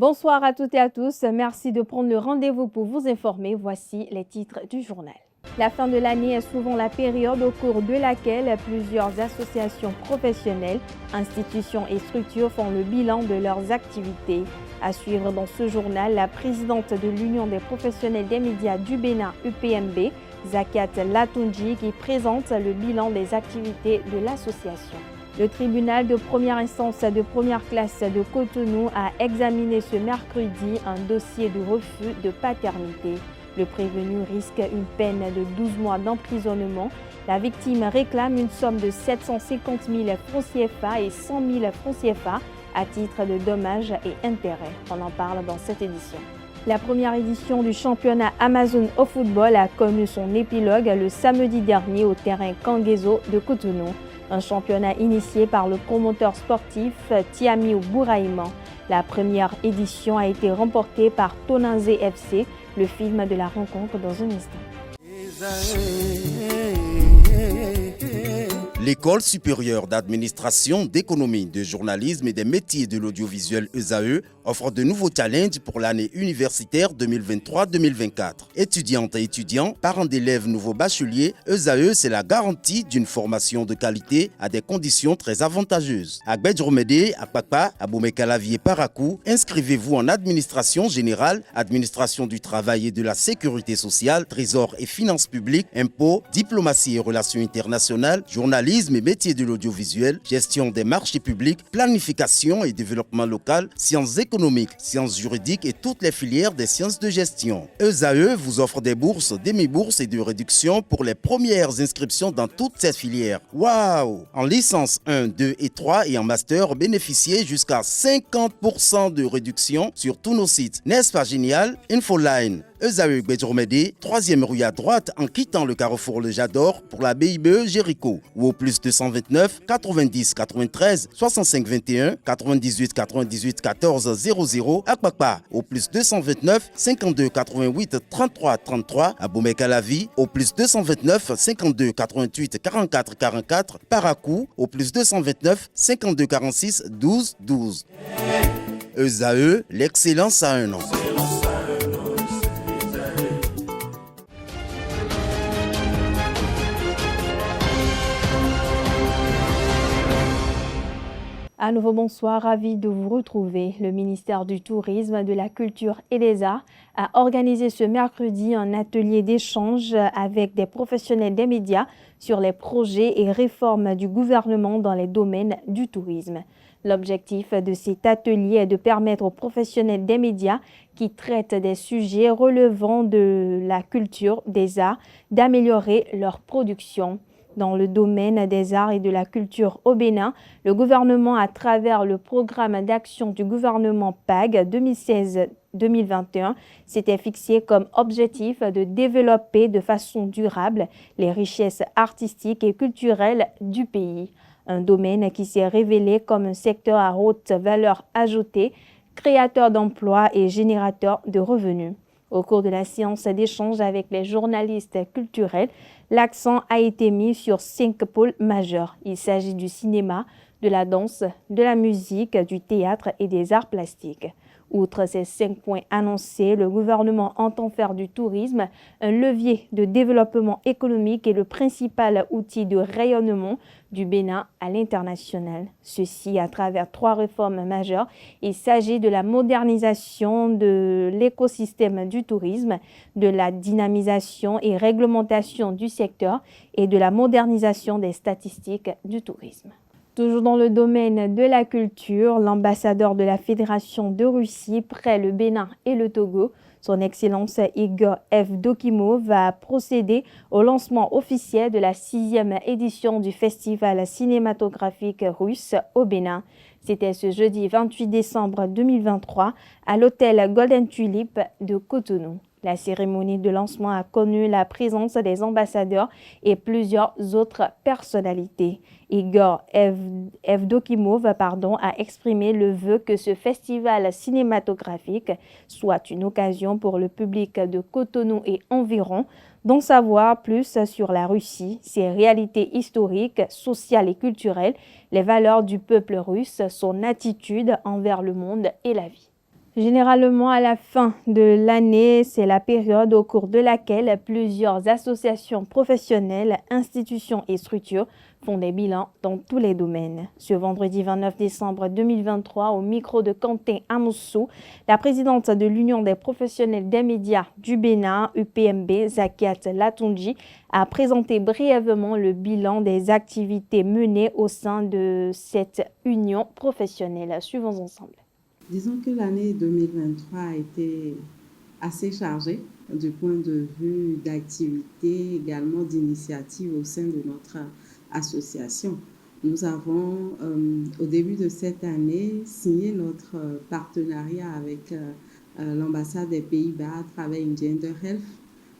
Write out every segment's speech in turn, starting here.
Bonsoir à toutes et à tous. Merci de prendre le rendez-vous pour vous informer. Voici les titres du journal. La fin de l'année est souvent la période au cours de laquelle plusieurs associations professionnelles, institutions et structures font le bilan de leurs activités. À suivre dans ce journal, la présidente de l'Union des professionnels des médias du Bénin, UPMB, Zakiat Latunji, qui présente le bilan des activités de l'association. Le tribunal de première instance de première classe de Cotonou a examiné ce mercredi un dossier de refus de paternité. Le prévenu risque une peine de 12 mois d'emprisonnement. La victime réclame une somme de 750 000 francs CFA et 100 000 francs CFA à titre de dommages et intérêts. On en parle dans cette édition. La première édition du championnat Amazon au football a connu son épilogue le samedi dernier au terrain Kangezo de Cotonou. Un championnat initié par le promoteur sportif Tiamiou Bouraïman. La première édition a été remportée par Tonanze FC. Le film de la rencontre dans un instant. L'École supérieure d'administration, d'économie, de journalisme et des métiers de l'audiovisuel ESAE offre de nouveaux challenges pour l'année universitaire 2023-2024. Étudiantes et étudiants, parents d'élèves nouveaux bacheliers, ESAE, c'est la garantie d'une formation de qualité à des conditions très avantageuses. À Gbedjromede, à Kpakpa, à Boumekalavi et Parakou, inscrivez-vous en administration générale, administration du travail et de la sécurité sociale, trésor et finances publiques, impôts, diplomatie et relations internationales, journalisme et métiers de l'audiovisuel, gestion des marchés publics, planification et développement local, sciences économiques, sciences juridiques et toutes les filières des sciences de gestion. ESAE vous offre des bourses, demi-bourses et de réductions pour les premières inscriptions dans toutes ces filières. Waouh! En licence 1, 2 et 3 et en master, bénéficiez jusqu'à 50% de réduction sur tous nos sites. N'est-ce pas génial? Infoline. ESAE Gbedjromede, 3e rue à droite en quittant le carrefour Le Jador pour la BIBE Jéricho ou au plus 229 90 93 65 21 98 98 14 00 à Kpakpa au plus 229 52 88 33 33 à Boumekalavi au plus 229 52 88 44 44 Parakou au plus 229 52 46 12 12. ESAE, l'excellence à un nom. À nouveau, bonsoir, ravi de vous retrouver. Le ministère du Tourisme, de la Culture et des Arts a organisé ce mercredi un atelier d'échange avec des professionnels des médias sur les projets et réformes du gouvernement dans les domaines du tourisme. L'objectif de cet atelier est de permettre aux professionnels des médias qui traitent des sujets relevant de la culture, des arts, d'améliorer leur production. Dans le domaine des arts et de la culture au Bénin, le gouvernement, à travers le programme d'action du gouvernement PAG 2016-2021, s'était fixé comme objectif de développer de façon durable les richesses artistiques et culturelles du pays. Un domaine qui s'est révélé comme un secteur à haute valeur ajoutée, créateur d'emplois et générateur de revenus. Au cours de la séance d'échange avec les journalistes culturels, l'accent a été mis sur 5 pôles majeurs. Il s'agit du cinéma, de la danse, de la musique, du théâtre et des arts plastiques. Outre ces 5 points annoncés, le gouvernement entend faire du tourisme un levier de développement économique et le principal outil de rayonnement du Bénin à l'international. Ceci à travers 3 réformes majeures. Il s'agit de la modernisation de l'écosystème du tourisme, de la dynamisation et réglementation du secteur et de la modernisation des statistiques du tourisme. Toujours dans le domaine de la culture, l'ambassadeur de la Fédération de Russie près le Bénin et le Togo, son Excellence Igor Evdokimov, va procéder au lancement officiel de la 6e édition du Festival cinématographique russe au Bénin. C'était ce jeudi 28 décembre 2023 à l'hôtel Golden Tulip de Cotonou. La cérémonie de lancement a connu la présence des ambassadeurs et plusieurs autres personnalités. Igor Evdokimov a exprimé le vœu que ce festival cinématographique soit une occasion pour le public de Cotonou et environ d'en savoir plus sur la Russie, ses réalités historiques, sociales et culturelles, les valeurs du peuple russe, son attitude envers le monde et la vie. Généralement, à la fin de l'année, c'est la période au cours de laquelle plusieurs associations professionnelles, institutions et structures font des bilans dans tous les domaines. Ce vendredi 29 décembre 2023, au micro de Quentin Amoussou, la présidente de l'Union des professionnels des médias du Bénin, UPMB, Zakiat Latunji, a présenté brièvement le bilan des activités menées au sein de cette union professionnelle. Suivons ensemble. Disons que l'année 2023 a été assez chargée du point de vue d'activité, également d'initiatives au sein de notre association. Nous avons, au début de cette année, signé notre partenariat avec l'ambassade des Pays-Bas à travers Gender Health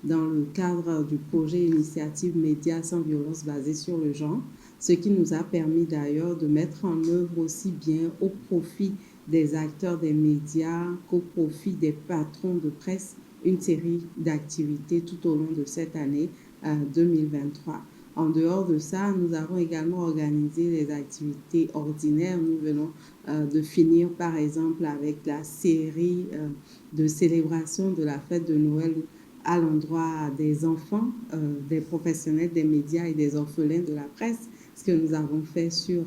dans le cadre du projet Initiative Médias sans violence basée sur le genre, ce qui nous a permis d'ailleurs de mettre en œuvre aussi bien au profit des acteurs des médias qu'au profit des patrons de presse une série d'activités tout au long de cette année 2023. En dehors de ça, nous avons également organisé les activités ordinaires. Nous venons de finir par exemple avec la série de célébration de la fête de Noël à l'endroit des enfants, des professionnels des médias et des orphelins de la presse, ce que nous avons fait sur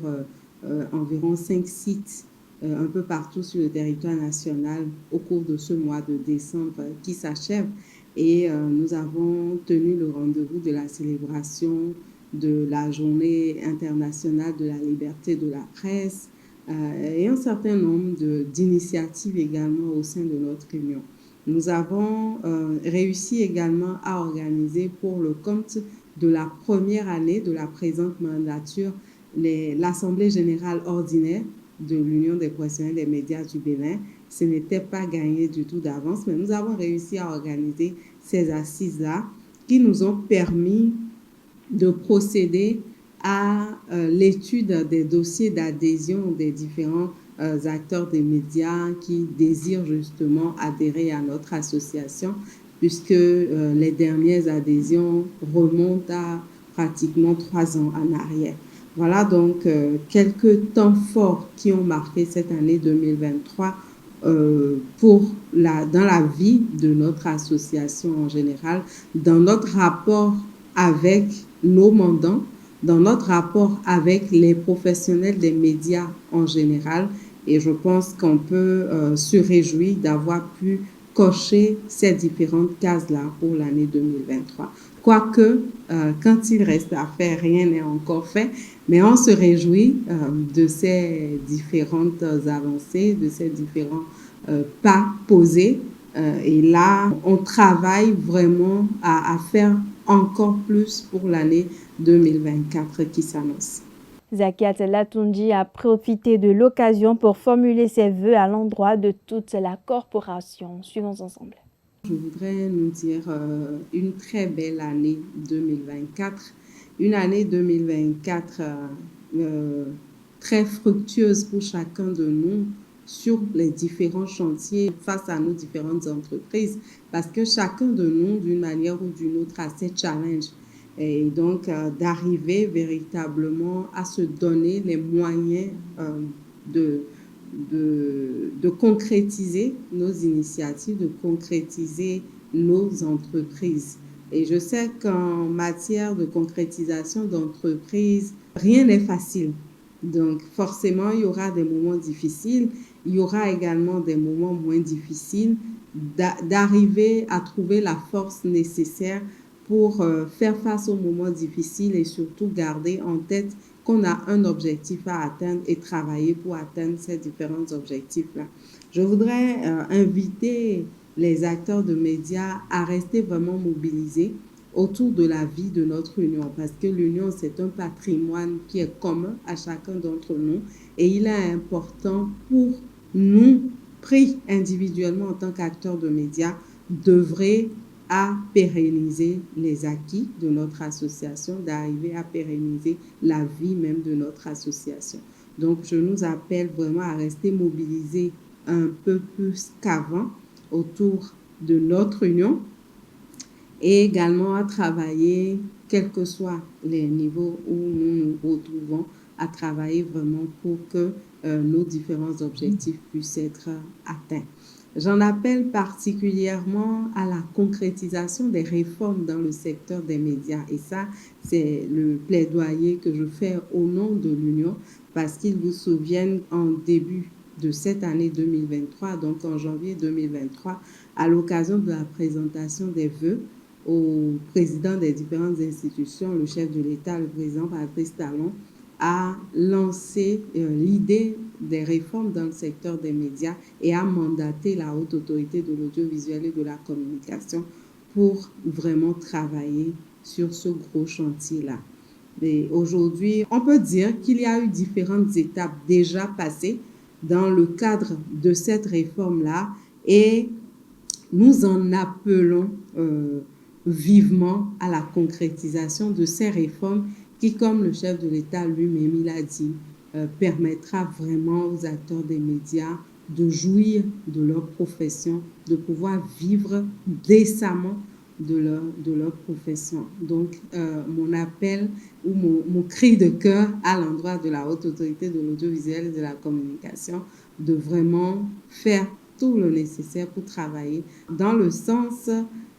environ 5 sites un peu partout sur le territoire national au cours de ce mois de décembre qui s'achève. Et nous avons tenu le rendez-vous de la célébration de la Journée internationale de la liberté de la presse et un certain nombre d'initiatives également au sein de notre union. Nous avons réussi également à organiser pour le compte de la première année de la présente mandature l'Assemblée générale ordinaire de l'Union des professionnels des médias du Bénin. Ce n'était pas gagné du tout d'avance, mais nous avons réussi à organiser ces assises-là qui nous ont permis de procéder à l'étude des dossiers d'adhésion des différents acteurs des médias qui désirent justement adhérer à notre association, puisque les dernières adhésions remontent à pratiquement 3 ans en arrière. Voilà donc quelques temps forts qui ont marqué cette année 2023 dans la vie de notre association en général, dans notre rapport avec nos mandants, dans notre rapport avec les professionnels des médias en général. Et je pense qu'on peut se réjouir d'avoir pu cocher ces différentes cases-là pour l'année 2023. Quoique, quand il reste à faire, rien n'est encore fait, mais on se réjouit de ces différentes avancées, de ces différents pas posés. Et là, on travaille vraiment à faire encore plus pour l'année 2024 qui s'annonce. Zakiat Latunji a profité de l'occasion pour formuler ses vœux à l'endroit de toute la corporation. Suivons ensemble. Je voudrais nous dire une très belle année 2024, une année 2024 très fructueuse pour chacun de nous sur les différents chantiers face à nos différentes entreprises, parce que chacun de nous, d'une manière ou d'une autre, a ses challenges. Et donc, d'arriver véritablement à se donner les moyens de concrétiser nos initiatives, de concrétiser nos entreprises. Et je sais qu'en matière de concrétisation d'entreprises, rien n'est facile. Donc, forcément, il y aura des moments difficiles, il y aura également des moments moins difficiles, d'arriver à trouver la force nécessaire pour faire face aux moments difficiles et surtout garder en tête qu'on a un objectif à atteindre et travailler pour atteindre ces différents objectifs-là. Je voudrais inviter les acteurs de médias à rester vraiment mobilisés autour de la vie de notre union, parce que l'union, c'est un patrimoine qui est commun à chacun d'entre nous et il est important pour nous, pris individuellement en tant qu'acteurs de médias, d'œuvrer à pérenniser les acquis de notre association, d'arriver à pérenniser la vie même de notre association. Donc, je nous appelle vraiment à rester mobilisés un peu plus qu'avant autour de notre union et également à travailler, quels que soient les niveaux où nous nous retrouvons, à travailler vraiment pour que nos différents objectifs puissent être atteints. J'en appelle particulièrement à la concrétisation des réformes dans le secteur des médias. Et ça, c'est le plaidoyer que je fais au nom de l'Union, parce qu'ils vous souviennent, en début de cette année 2023, donc en janvier 2023, à l'occasion de la présentation des vœux au président des différentes institutions, le chef de l'État, le président Patrice Talon, a lancé l'idée des réformes dans le secteur des médias et a mandaté la Haute Autorité de l'audiovisuel et de la communication pour vraiment travailler sur ce gros chantier-là. Et aujourd'hui, on peut dire qu'il y a eu différentes étapes déjà passées dans le cadre de cette réforme-là et nous en appelons vivement à la concrétisation de ces réformes qui, comme le chef de l'État lui-même il a dit, permettra vraiment aux acteurs des médias de jouir de leur profession, de pouvoir vivre décemment de leur profession. Donc, mon appel ou mon cri de cœur à l'endroit de la Haute Autorité de l'audiovisuel et de la communication, de vraiment faire tout le nécessaire pour travailler dans le sens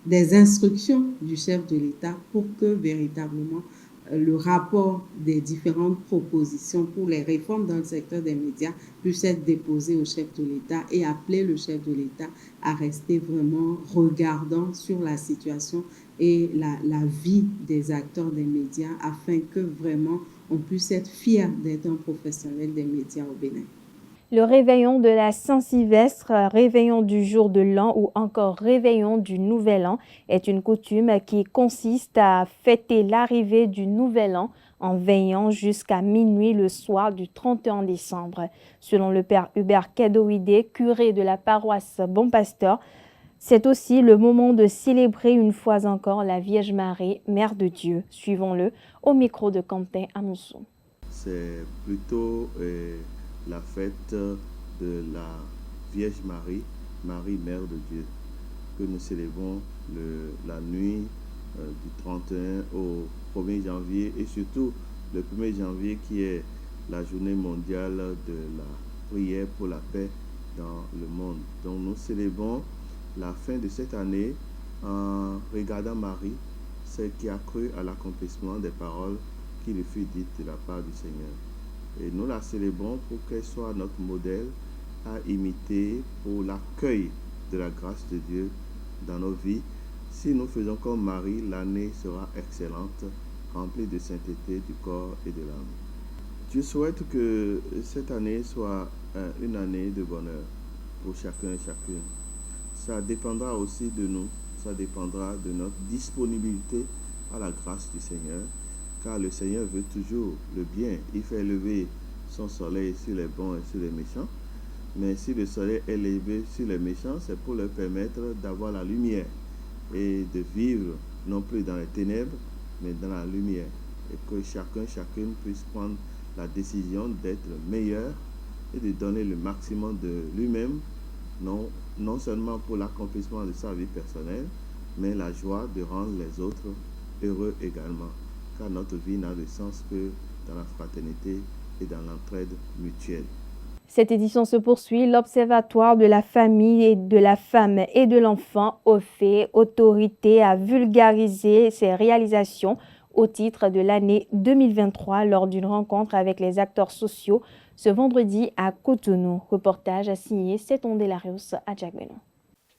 des instructions du chef de l'État pour que véritablement le rapport des différentes propositions pour les réformes dans le secteur des médias puisse être déposé au chef de l'État et appeler le chef de l'État à rester vraiment regardant sur la situation et la vie des acteurs des médias afin que vraiment on puisse être fier d'être un professionnel des médias au Bénin. Le réveillon de la Saint-Sylvestre, réveillon du jour de l'an ou encore réveillon du nouvel an est une coutume qui consiste à fêter l'arrivée du nouvel an en veillant jusqu'à minuit le soir du 31 décembre. Selon le père Hubert Kedoïdé, curé de la paroisse Bon Pasteur, c'est aussi le moment de célébrer une fois encore la Vierge Marie, Mère de Dieu. Suivons-le au micro de Quentin Amoussou. C'est plutôt la fête de la Vierge Marie, Marie Mère de Dieu, que nous célébrons la nuit du 31 au 1er janvier et surtout le 1er janvier qui est la journée mondiale de la prière pour la paix dans le monde. Donc nous célébrons la fin de cette année en regardant Marie, celle qui a cru à l'accomplissement des paroles qui lui furent dites de la part du Seigneur. Et nous la célébrons pour qu'elle soit notre modèle à imiter pour l'accueil de la grâce de Dieu dans nos vies. Si nous faisons comme Marie, l'année sera excellente, remplie de sainteté du corps et de l'âme. Dieu souhaite que cette année soit une année de bonheur pour chacun et chacune. Ça dépendra aussi de nous, ça dépendra de notre disponibilité à la grâce du Seigneur. Car le Seigneur veut toujours le bien. Il fait lever son soleil sur les bons et sur les méchants. Mais si le soleil est levé sur les méchants, c'est pour leur permettre d'avoir la lumière et de vivre non plus dans les ténèbres, mais dans la lumière. Et que chacune puisse prendre la décision d'être meilleur et de donner le maximum de lui-même, non seulement pour l'accomplissement de sa vie personnelle, mais la joie de rendre les autres heureux également. Car notre vie n'a de sens que dans la fraternité et dans l'entraide mutuelle. Cette édition se poursuit. L'Observatoire de la famille et de la femme et de l'enfant fait autorité à vulgariser ses réalisations au titre de l'année 2023 lors d'une rencontre avec les acteurs sociaux ce vendredi à Cotonou. Reportage signé Seton Delarios à Djagbenon.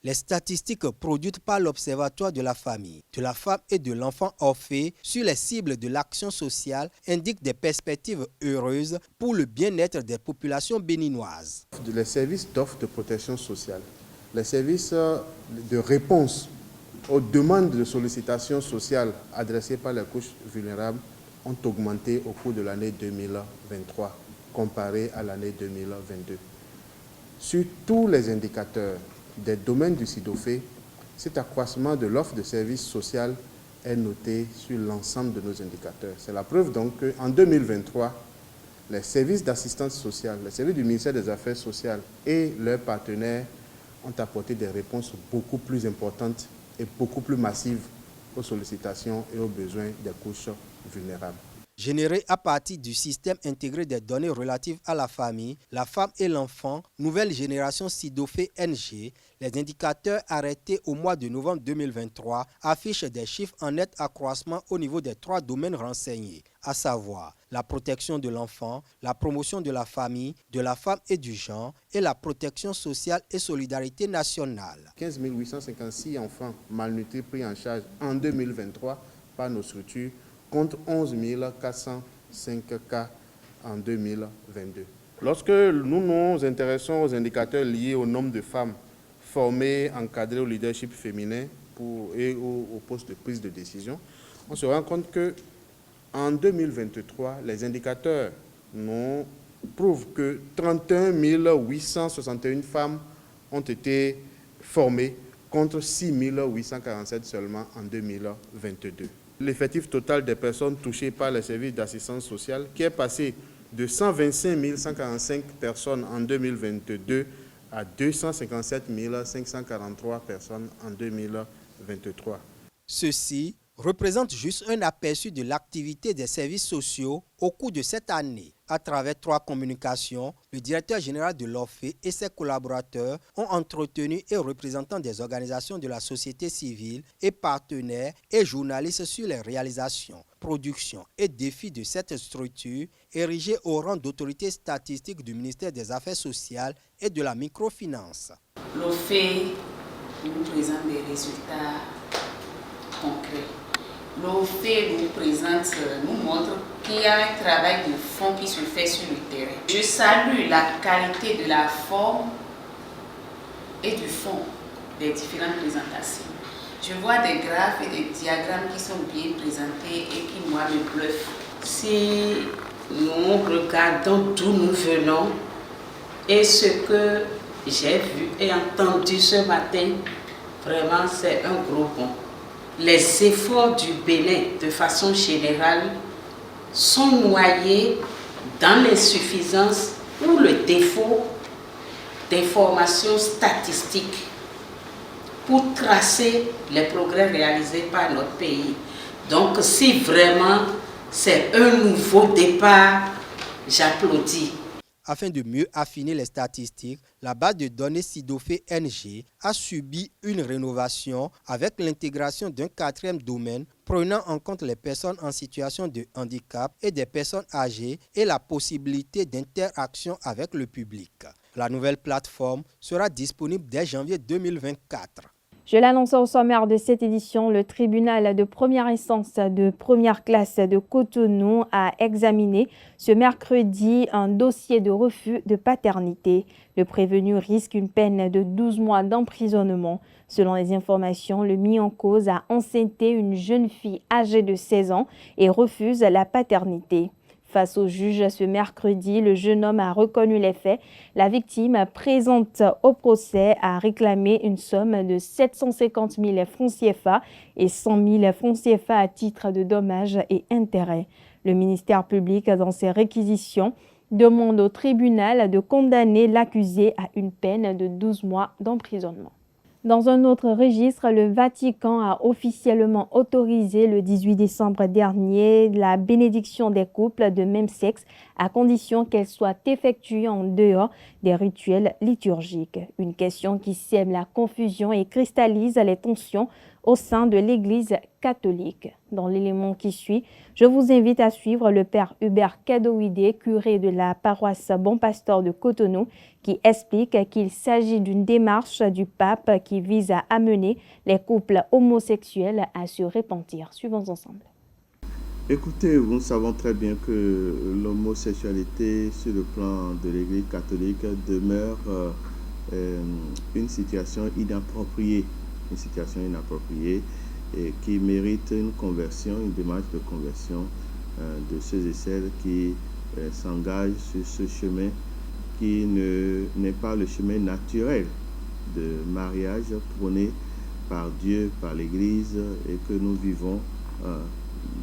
Les statistiques produites par l'Observatoire de la famille, de la femme et de l'enfant OFE sur les cibles de l'action sociale indiquent des perspectives heureuses pour le bien-être des populations béninoises. Les services d'offre de protection sociale, les services de réponse aux demandes de sollicitation sociale adressées par les couches vulnérables ont augmenté au cours de l'année 2023 comparé à l'année 2022. Sur tous les indicateurs des domaines du SIDOFE, cet accroissement de l'offre de services sociaux est noté sur l'ensemble de nos indicateurs. C'est la preuve donc qu'en 2023, les services d'assistance sociale, les services du ministère des Affaires sociales et leurs partenaires ont apporté des réponses beaucoup plus importantes et beaucoup plus massives aux sollicitations et aux besoins des couches vulnérables. générée à partir du système intégré des données relatives à la famille, la femme et l'enfant, nouvelle génération SIDOFE NG, les indicateurs arrêtés au mois de novembre 2023 affichent des chiffres en net accroissement au niveau des 3 domaines renseignés, à savoir la protection de l'enfant, la promotion de la famille, de la femme et du genre et la protection sociale et solidarité nationale. 15 856 enfants malnutris pris en charge en 2023 par nos structures contre 11 405 cas en 2022. Lorsque nous nous intéressons aux indicateurs liés au nombre de femmes formées, encadrées au leadership féminin et au poste de prise de décision, on se rend compte que en 2023, les indicateurs nous prouvent que 31 861 femmes ont été formées contre 6 847 seulement en 2022. L'effectif total des personnes touchées par les services d'assistance sociale qui est passé de 125 145 personnes en 2022 à 257 543 personnes en 2023. Ceci représente juste un aperçu de l'activité des services sociaux au cours de cette année. À travers 3 communications, le directeur général de l'OFE et ses collaborateurs ont entretenu et représentants des organisations de la société civile et partenaires et journalistes sur les réalisations, productions et défis de cette structure érigée au rang d'autorité statistique du ministère des Affaires sociales et de la microfinance. L'OFE nous présente des résultats concrets. L'OFE nous montre qu'il y a un travail de fond qui se fait sur le terrain. Je salue la qualité de la forme et du fond des différentes présentations. Je vois des graphes et des diagrammes qui sont bien présentés et qui, moi, me bluffent. Si nous regardons d'où nous venons et ce que j'ai vu et entendu ce matin, vraiment c'est un gros bond. Les efforts du Bénin, de façon générale, sont noyés dans l'insuffisance ou le défaut d'informations statistiques pour tracer les progrès réalisés par notre pays. Donc, si vraiment c'est un nouveau départ, j'applaudis. Afin de mieux affiner les statistiques, la base de données SIDOFE NG a subi une rénovation avec l'intégration d'un 4e domaine prenant en compte les personnes en situation de handicap et des personnes âgées et la possibilité d'interaction avec le public. La nouvelle plateforme sera disponible dès janvier 2024. Je l'annonçais au sommaire de cette édition, le tribunal de première instance de première classe de Cotonou a examiné ce mercredi un dossier de refus de paternité. Le prévenu risque une peine de 12 mois d'emprisonnement. Selon les informations, le mis en cause a enceinté une jeune fille âgée de 16 ans et refuse la paternité. Face au juge ce mercredi, le jeune homme a reconnu les faits. La victime, présente au procès, a réclamé une somme de 750 000 francs CFA et 100 000 francs CFA à titre de dommages et intérêts. Le ministère public, dans ses réquisitions, demande au tribunal de condamner l'accusé à une peine de 12 mois d'emprisonnement. Dans un autre registre, le Vatican a officiellement autorisé le 18 décembre dernier la bénédiction des couples de même sexe à condition qu'elle soit effectuée en dehors des rituels liturgiques. Une question qui sème la confusion et cristallise les tensions au sein de l'Église catholique. Dans l'élément qui suit, je vous invite à suivre le père Hubert Kadoïdé, curé de la paroisse Bon Pasteur de Cotonou, qui explique qu'il s'agit d'une démarche du pape qui vise à amener les couples homosexuels à se repentir. Suivons ensemble. Écoutez, nous savons très bien que l'homosexualité sur le plan de l'Église catholique demeure une situation inappropriée et qui mérite une conversion, une démarche de conversion de ceux et celles qui s'engagent sur ce chemin qui n'est pas le chemin naturel de mariage prôné par Dieu, par l'Église et que nous vivons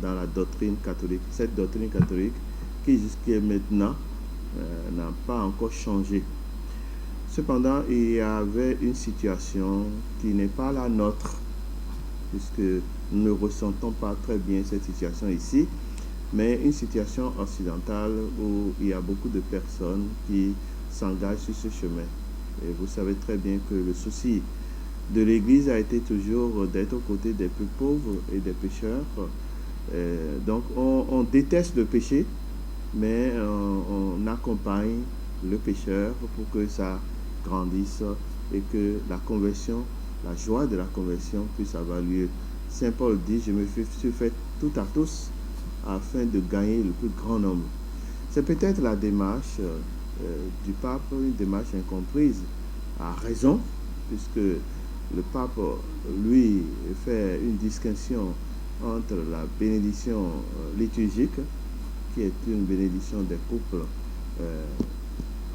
dans la doctrine catholique. Cette doctrine catholique qui jusqu'à maintenant n'a pas encore changé. Cependant, il y avait une situation qui n'est pas la nôtre, puisque nous ne ressentons pas très bien cette situation ici, mais une situation occidentale où il y a beaucoup de personnes qui s'engagent sur ce chemin. Et vous savez très bien que le souci de l'Église a été toujours d'être aux côtés des plus pauvres et des pécheurs. Donc on déteste le péché, mais on accompagne le pécheur pour que ça grandisse et que la conversion, la joie de la conversion puisse avoir lieu. Saint Paul dit, je me suis fait tout à tous afin de gagner le plus grand nombre. C'est peut-être la démarche du pape, une démarche incomprise, à raison, puisque le pape, lui, fait une distinction entre la bénédiction liturgique, qui est une bénédiction des couples,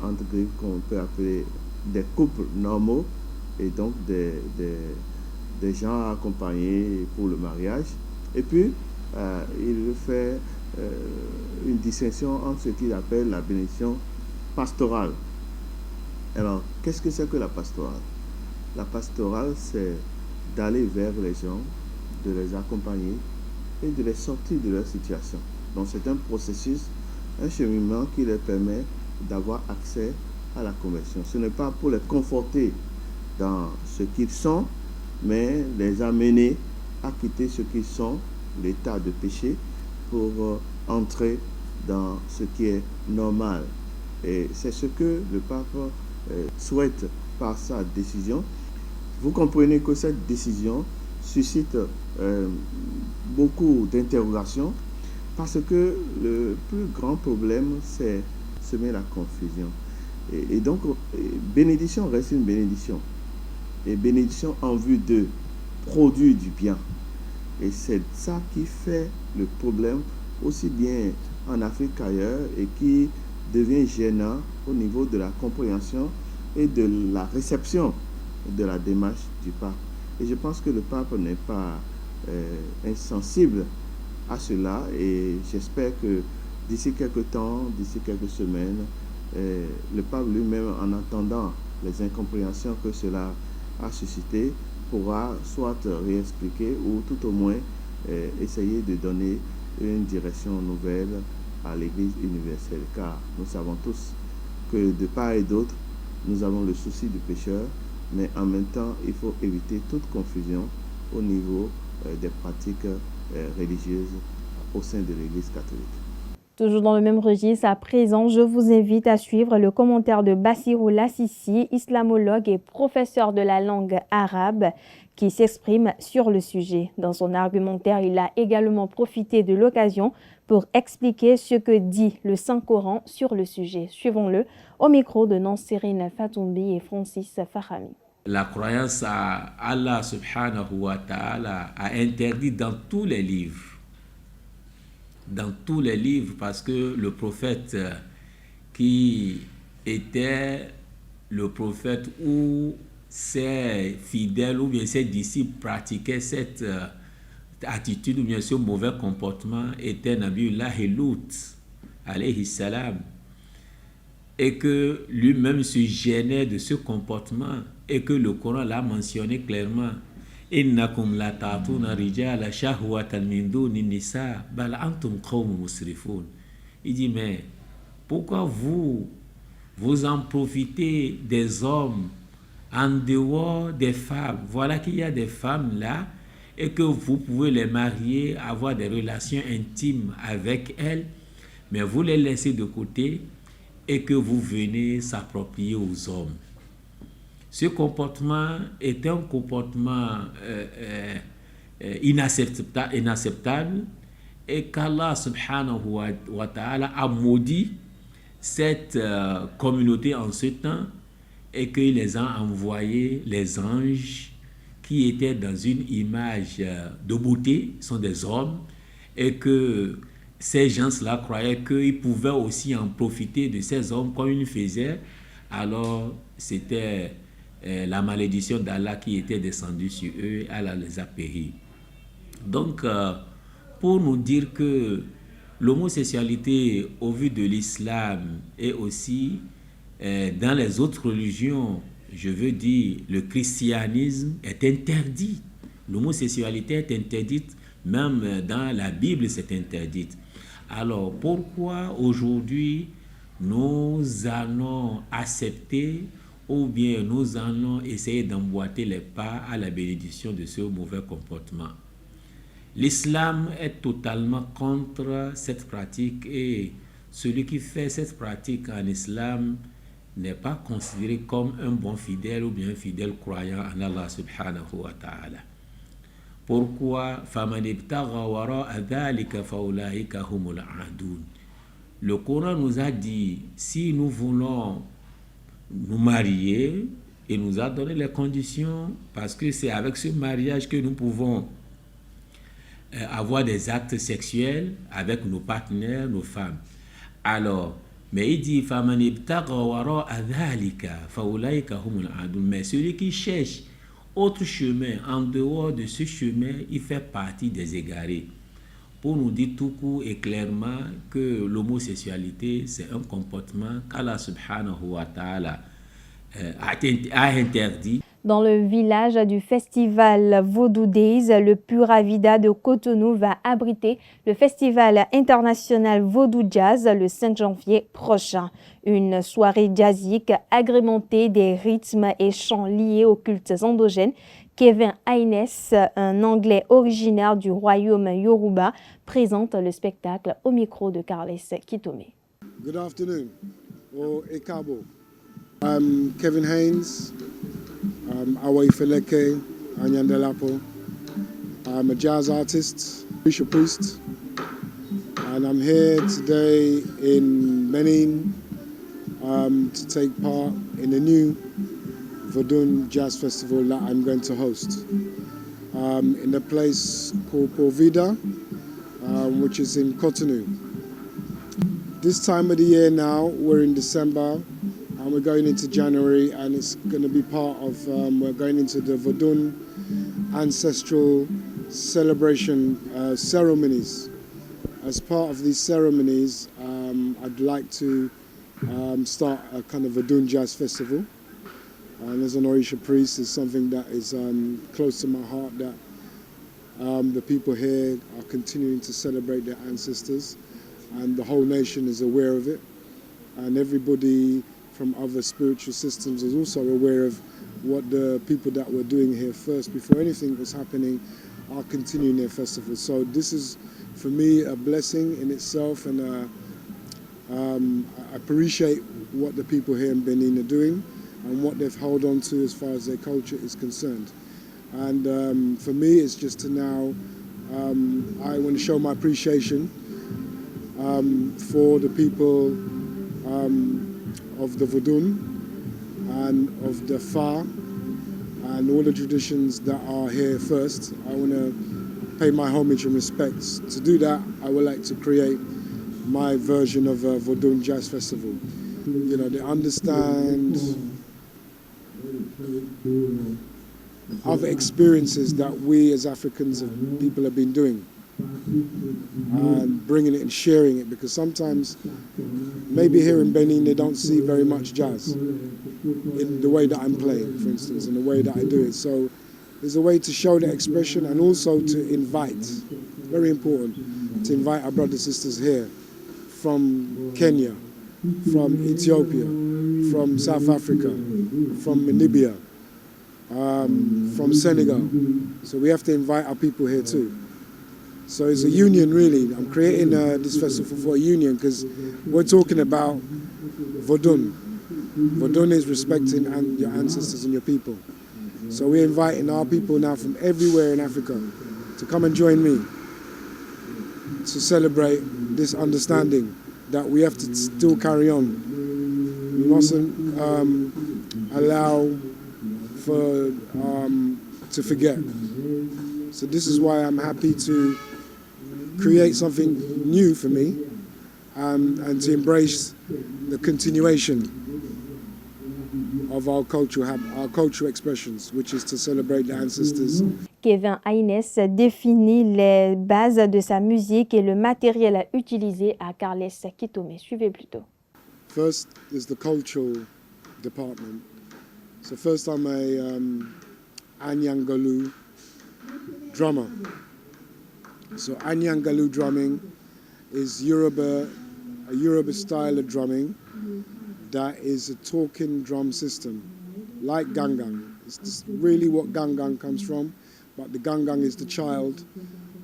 entre guillemets, qu'on peut appeler des couples normaux, et donc des gens accompagnés pour le mariage. Et puis, il fait une distinction entre ce qu'il appelle la bénédiction pastorale. Alors, qu'est-ce que c'est que la pastorale? La pastorale, c'est d'aller vers les gens, de les accompagner et de les sortir de leur situation. Donc, c'est un processus, un cheminement qui leur permet d'avoir accès à la conversion. Ce n'est pas pour les conforter dans ce qu'ils sont, mais les amener à quitter ce qu'ils sont, l'état de péché, pour entrer dans ce qui est normal. Et c'est ce que le pape souhaite par sa décision. Vous comprenez que cette décision suscite beaucoup d'interrogations, parce que le plus grand problème, c'est semer la confusion. Et donc, bénédiction reste une bénédiction. Et bénédiction en vue de produire du bien. Et c'est ça qui fait le problème, aussi bien en Afrique qu'ailleurs, et qui devient gênant au niveau de la compréhension et de la réception de la démarche du pape. Et je pense que le pape n'est pas insensible à cela, et j'espère que d'ici quelques temps, d'ici quelques semaines, le pape lui-même, en entendant les incompréhensions que cela a suscité, pourra soit réexpliquer ou tout au moins essayer de donner une direction nouvelle à l'Église universelle. Car nous savons tous que de part et d'autre, nous avons le souci du pécheur, mais en même temps, il faut éviter toute confusion au niveau des pratiques religieuses au sein de l'Église catholique. Toujours dans le même registre, à présent, je vous invite à suivre le commentaire de Bassirou Lassissi, islamologue et professeur de la langue arabe, qui s'exprime sur le sujet. Dans son argumentaire, il a également profité de l'occasion pour expliquer ce que dit le Saint-Coran sur le sujet. Suivons-le au micro de Nansérine Fatoumbi et Francis Fahami. La croyance à Allah subhanahu wa ta'ala a interdit dans tous les livres. Dans tous les livres, parce que le prophète qui était le prophète où ses fidèles ou bien ses disciples pratiquaient cette attitude ou bien ce mauvais comportement était Nabiyullah Lut alayhi salam, et que lui-même se gênait de ce comportement et que le Coran l'a mentionné clairement. Innakum la ta'tuna rijala shahwatan min duni nisa bal antum qawmun musrifun. Il dit, mais pourquoi vous en profitez des hommes en dehors des femmes? Voilà qu'il y a des femmes là et que vous pouvez les marier, avoir des relations intimes avec elles, mais vous les laissez de côté et que vous venez s'approprier aux hommes. Ce comportement est un comportement inacceptable et qu'Allah subhanahu wa ta'ala a maudit cette communauté en ce temps et qu'il les a envoyés, les anges, qui étaient dans une image de beauté, sont des hommes, et que ces gens-là croyaient qu'ils pouvaient aussi en profiter de ces hommes comme ils faisaient. Alors c'était la malédiction d'Allah qui était descendue sur eux, Allah les a péris. Donc, pour nous dire que l'homosexualité, au vu de l'islam et aussi dans les autres religions, je veux dire, le christianisme est interdit. L'homosexualité est interdite, même dans la Bible, c'est interdite. Alors, pourquoi aujourd'hui nous allons accepter ou bien nous allons essayer d'emboîter les pas à la bénédiction de ce mauvais comportement? L'islam est totalement contre cette pratique et celui qui fait cette pratique en islam n'est pas considéré comme un bon fidèle ou bien un fidèle croyant en Allah subhanahu wa ta'ala. Pourquoi? Le Coran nous a dit, si nous voulons nous marier, il nous a donné les conditions, parce que c'est avec ce mariage que nous pouvons avoir des actes sexuels avec nos partenaires, nos femmes. Alors, mais il dit, mais celui qui cherche autre chemin, en dehors de ce chemin, il fait partie des égarés. Pour nous dire tout court et clairement que l'homosexualité, c'est un comportement qu'Allah subhanahu wa ta'ala a interdit. Dans le village du festival Vodou Days, le Pura Vida de Cotonou va abriter le festival international Vodou Jazz le 5 janvier prochain. Une soirée jazzique agrémentée des rythmes et chants liés aux cultes endogènes. Kevin Haynes, un Anglais originaire du royaume Yoruba, présente le spectacle au micro de Carles Kitome. Good afternoon, or Ekabo. I'm Kevin Haynes. Awai Feleke, Anyandelapo. I'm a jazz artist, bishop priest, and I'm here today in Benin to take part in the new Vodun Jazz Festival that I'm going to host in a place called Povida, which is in Cotonou. This time of the year now, we're in December, and we're going into January, and it's going to be part of, we're going into the Vodun ancestral celebration ceremonies. As part of these ceremonies, I'd like to start a kind of Vodun Jazz Festival. And as an Orisha priest, it's something that is close to my heart, that the people here are continuing to celebrate their ancestors, and the whole nation is aware of it. And everybody from other spiritual systems is also aware of what the people that were doing here first, before anything was happening, are continuing their festival. So this is, for me, a blessing in itself, and I appreciate what the people here in Benin are doing and what they've held on to as far as their culture is concerned. And for me, it's just to now, I want to show my appreciation for the people of the Vodun and of the Fa and all the traditions that are here first. I want to pay my homage and respects. To do that, I would like to create my version of a Vodun Jazz Festival. You know, they understand other experiences that we as Africans and people have been doing, and bringing it and sharing it, because sometimes maybe here in Benin they don't see very much jazz in the way that I'm playing, for instance, in the way that I do it. So there's a way to show the expression, and also to invite, very important, to invite our brothers and sisters here from Kenya, from Ethiopia, from South Africa, from Namibia, from Senegal. So we have to invite our people here too. So it's a union, really. I'm creating this festival for a union, because we're talking about Vodun. Vodun is respecting your ancestors and your people. So we're inviting our people now from everywhere in Africa to come and join me to celebrate this understanding that we have to still carry on. We mustn't allow to forget. So this is why I'm happy to create something new for me, and to embrace the continuation of our cultural expressions, which is to celebrate the ancestors. Kevin Haynes définit les bases de sa musique et le matériel à utiliser à Carles Kitome. Suivez plutôt. First is the cultural department. So first I'm a Anyangalu drummer. So Anyangalu drumming is a Yoruba style of drumming that is a talking drum system, like gangang. It's really what gangang comes from, but the gangang is the child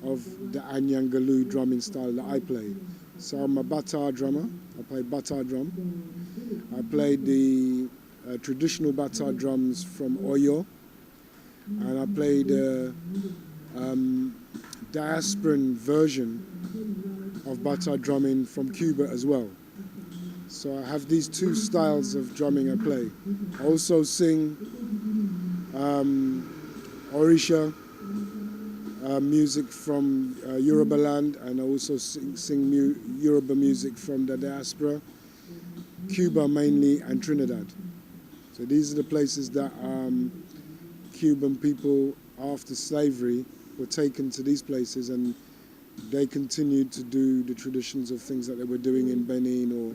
of the Anyangalu drumming style that I play. So I'm a Bata drummer. I play Bata drum. I played the traditional Bata drums from Oyo, and I played diasporan version of Bata drumming from Cuba as well. So I have these two styles of drumming I play. I also sing Orisha music from Yoruba land, and I also sing Yoruba music from the diaspora, Cuba mainly, and Trinidad. So these are the places that Cuban people after slavery were taken to these places, and they continued to do the traditions of things that they were doing in Benin or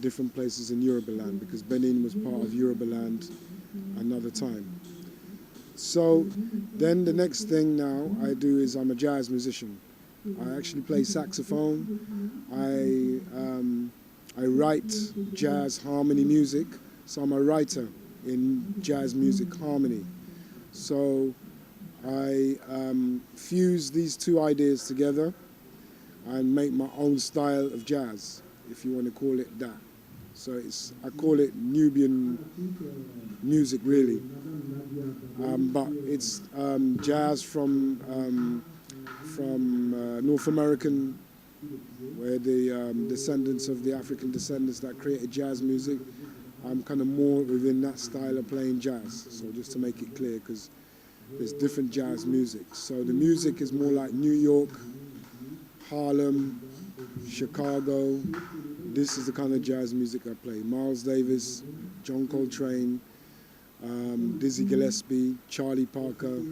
different places in Yoruba land, because Benin was part of Yoruba land another time. So then the next thing now I do is I'm a jazz musician. I actually play saxophone. I write jazz harmony music, so I'm a writer in jazz music harmony. So I fuse these two ideas together and make my own style of jazz, if you want to call it that. So I call it Nubian music, really. But it's jazz from North American, where the descendants of the African descendants that created jazz music. I'm kind of more within that style of playing jazz. So just to make it clear, because there's different jazz music. So the music is more like New York, Harlem, Chicago. This is the kind of jazz music I play. Miles Davis, John Coltrane, Dizzy Gillespie, Charlie Parker,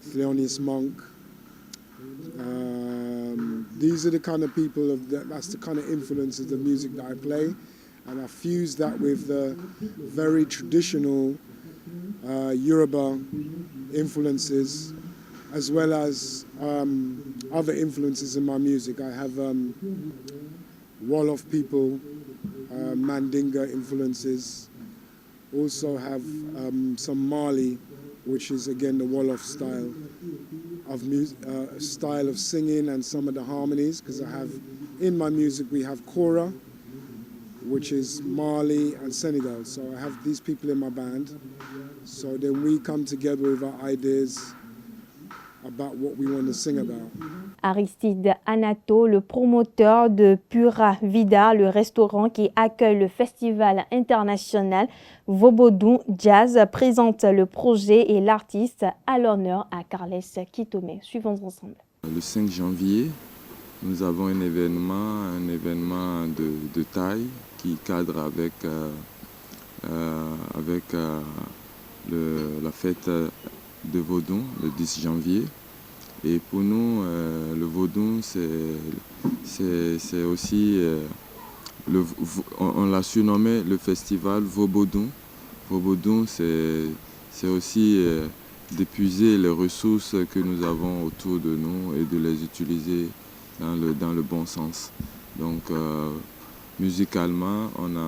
Thelonious Monk. These are the kind of people, that's the kind of influences of music that I play. And I fuse that with the very traditional Yoruba influences, as well as other influences in my music. I have Wolof people, Mandinga influences. Also have some Mali, which is again the Wolof style of style of singing and some of the harmonies. Because I have in my music we have Kora, which is Mali and Senegal. So I have these people in my band. So then we come together with our ideas about what we want to sing about. Aristide Anato, le promoteur de Pura Vida, le restaurant qui accueille le festival international Vobodou Jazz, présente le projet et l'artiste à l'honneur à Carles Kitome. Suivons ensemble. Le 5 janvier, nous avons un événement de taille qui cadre avec la fête de Vodou, le 10 janvier. Et pour nous, le Vodou, c'est aussi, on l'a surnommé le festival Vobodou. Vobodou, c'est aussi d'épuiser les ressources que nous avons autour de nous et de les utiliser dans le bon sens. Donc, musicalement, on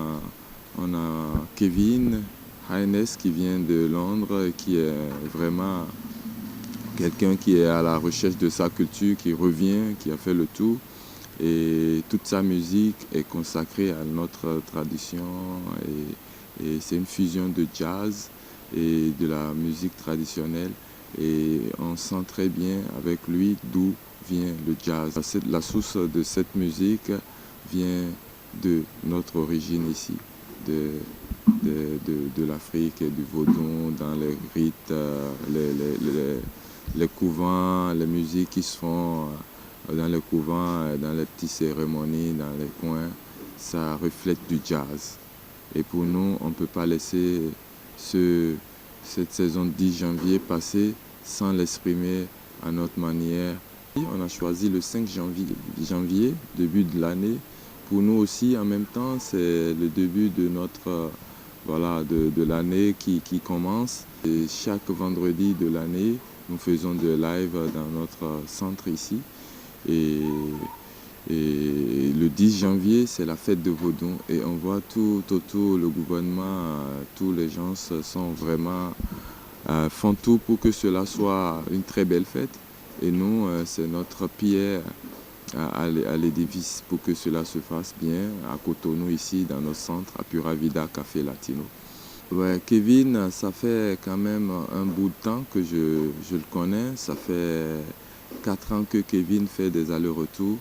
a Kevin Haynes qui vient de Londres, qui est vraiment quelqu'un qui est à la recherche de sa culture, qui revient, qui a fait le tour. Et toute sa musique est consacrée à notre tradition. Et c'est une fusion de jazz et de la musique traditionnelle. Et on sent très bien avec lui d'où vient le jazz. La source de cette musique vient de notre origine ici, de l'Afrique et du Vaudou, dans les rites, les couvents, les musiques qui se font dans les couvents, dans les petites cérémonies, dans les coins, ça reflète du jazz. Et pour nous, on ne peut pas laisser cette saison de 10 janvier passer sans l'exprimer à notre manière. On a choisi le 5 janvier, début de l'année. Pour nous aussi, en même temps, c'est le début de notre de l'année qui commence. Et chaque vendredi de l'année, nous faisons des lives dans notre centre ici. Et le 10 janvier, c'est la fête de Vaudon. Et on voit tout autour, le gouvernement, tous les gens sont vraiment, font tout pour que cela soit une très belle fête. Et nous, c'est notre pierre à l'édifice pour que cela se fasse bien à Cotonou, ici, dans notre centre, à Pura Vida Café Latino. Ouais, Kevin, ça fait quand même un bout de temps que je le connais. Ça fait 4 ans que Kevin fait des allers-retours.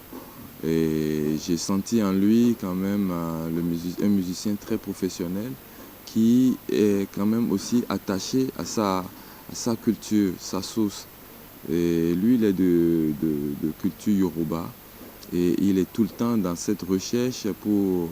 Et j'ai senti en lui quand même un musicien très professionnel qui est quand même aussi attaché à sa culture, sa source. Et lui, il est de culture Yoruba et il est tout le temps dans cette recherche pour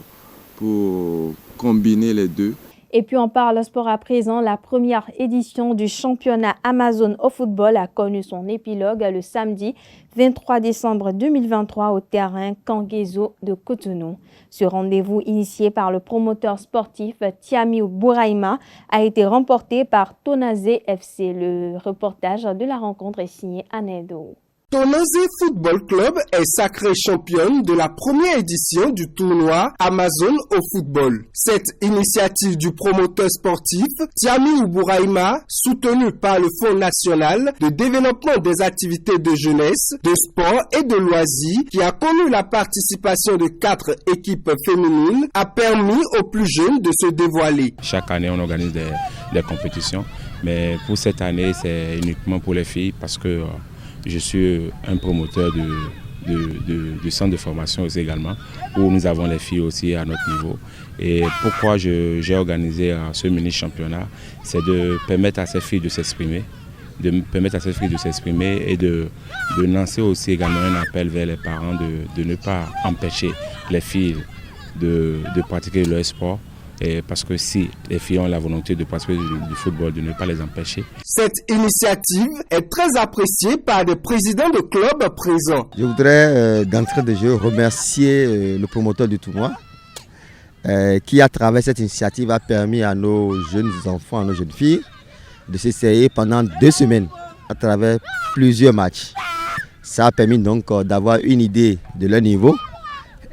combiner les deux. Et puis on parle sport à présent. La première édition du championnat Amazon au football a connu son épilogue le samedi 23 décembre 2023 au terrain Kangezo de Cotonou. Ce rendez-vous initié par le promoteur sportif Tiamiou Bouraima a été remporté par Tonazé FC. Le reportage de la rencontre est signé Anedo. Tonazé Football Club est sacrée championne de la première édition du tournoi Amazon au football. Cette initiative du promoteur sportif Tiamiou Bouraima, soutenue par le Fonds national de développement des activités de jeunesse, de sport et de loisirs, qui a connu la participation de 4 équipes féminines, a permis aux plus jeunes de se dévoiler. Chaque année, on organise des compétitions, mais pour cette année, c'est uniquement pour les filles parce que je suis un promoteur de centre de formation aussi également, où nous avons les filles aussi à notre niveau. Et pourquoi j'ai organisé ce mini-championnat, c'est de permettre à ces filles de s'exprimer, et de lancer aussi également un appel vers les parents de ne pas empêcher les filles de pratiquer leur sport. Et parce que si les filles ont la volonté de pratiquer du football, de ne pas les empêcher. Cette initiative est très appréciée par des présidents de clubs présents. Je voudrais d'entrée de jeu remercier le promoteur du tournoi qui, à travers cette initiative, a permis à nos jeunes enfants, à nos jeunes filles de s'essayer pendant 2 semaines à travers plusieurs matchs. Ça a permis donc d'avoir une idée de leur niveau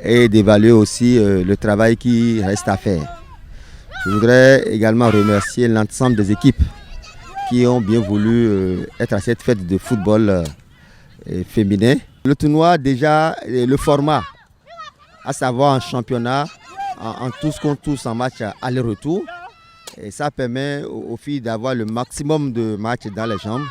et d'évaluer aussi le travail qui reste à faire. Je voudrais également remercier l'ensemble des équipes qui ont bien voulu être à cette fête de football féminin. Le tournoi, déjà, le format, à savoir en championnat, en tous contre tous, en match aller-retour. Et ça permet aux filles d'avoir le maximum de matchs dans les jambes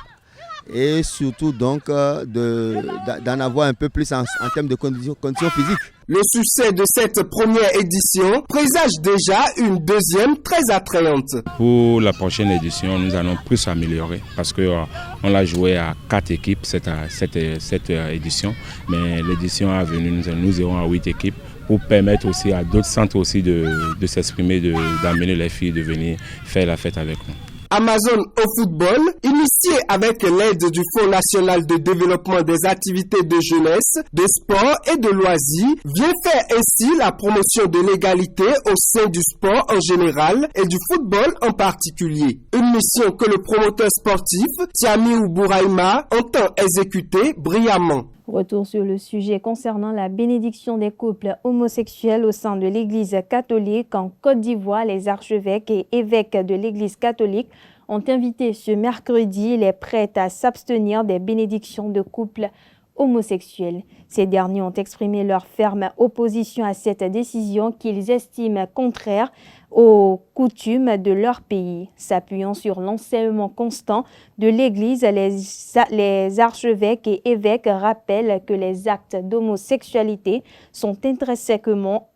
et surtout donc d'en avoir un peu plus en termes de conditions physiques. Le succès de cette première édition présage déjà une deuxième très attrayante. Pour la prochaine édition, nous allons plus améliorer parce qu'on l'a joué à 4 équipes cette édition, mais l'édition à venir, nous irons à 8 équipes pour permettre aussi à d'autres centres aussi de s'exprimer, d'amener les filles de venir faire la fête avec nous. Amazon au football, initié avec l'aide du Fonds national de développement des activités de jeunesse, de sport et de loisirs, vient faire ainsi la promotion de l'égalité au sein du sport en général et du football en particulier. Une mission que le promoteur sportif Tiamiou Bouraima entend exécuter brillamment. Retour sur le sujet concernant la bénédiction des couples homosexuels au sein de l'Église catholique. En Côte d'Ivoire, les archevêques et évêques de l'Église catholique ont invité ce mercredi les prêtres à s'abstenir des bénédictions de couples homosexuels. Ces derniers ont exprimé leur ferme opposition à cette décision qu'ils estiment contraire aux coutumes de leur pays. S'appuyant sur l'enseignement constant de l'Église, les archevêques et évêques rappellent que les actes d'homosexualité sont intrinsèquement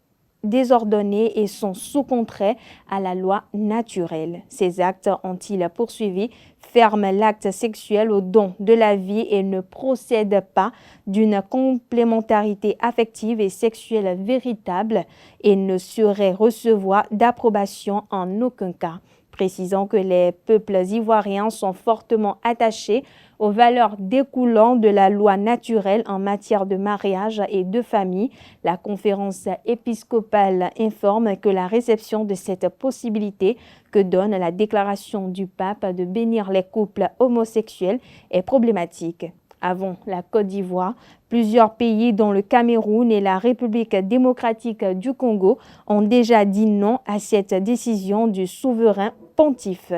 désordonnés et sont sous-contraires à la loi naturelle. Ces actes, ont-ils poursuivi, ferment l'acte sexuel au don de la vie et ne procèdent pas d'une complémentarité affective et sexuelle véritable et ne sauraient recevoir d'approbation en aucun cas. Précisant que les peuples ivoiriens sont fortement attachés aux valeurs découlant de la loi naturelle en matière de mariage et de famille, la conférence épiscopale informe que la réception de cette possibilité que donne la déclaration du pape de bénir les couples homosexuels est problématique. avant la Côte d'Ivoire. Plusieurs pays, dont le Cameroun et la République démocratique du Congo, ont déjà dit non à cette décision du souverain pontife.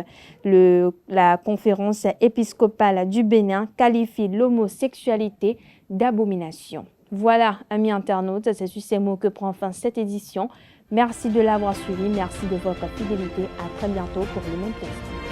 La conférence épiscopale du Bénin qualifie l'homosexualité d'abomination. Voilà, amis internautes, c'est sur ces mots que prend fin cette édition. Merci de l'avoir suivi, merci de votre fidélité. À très bientôt pour le même poste.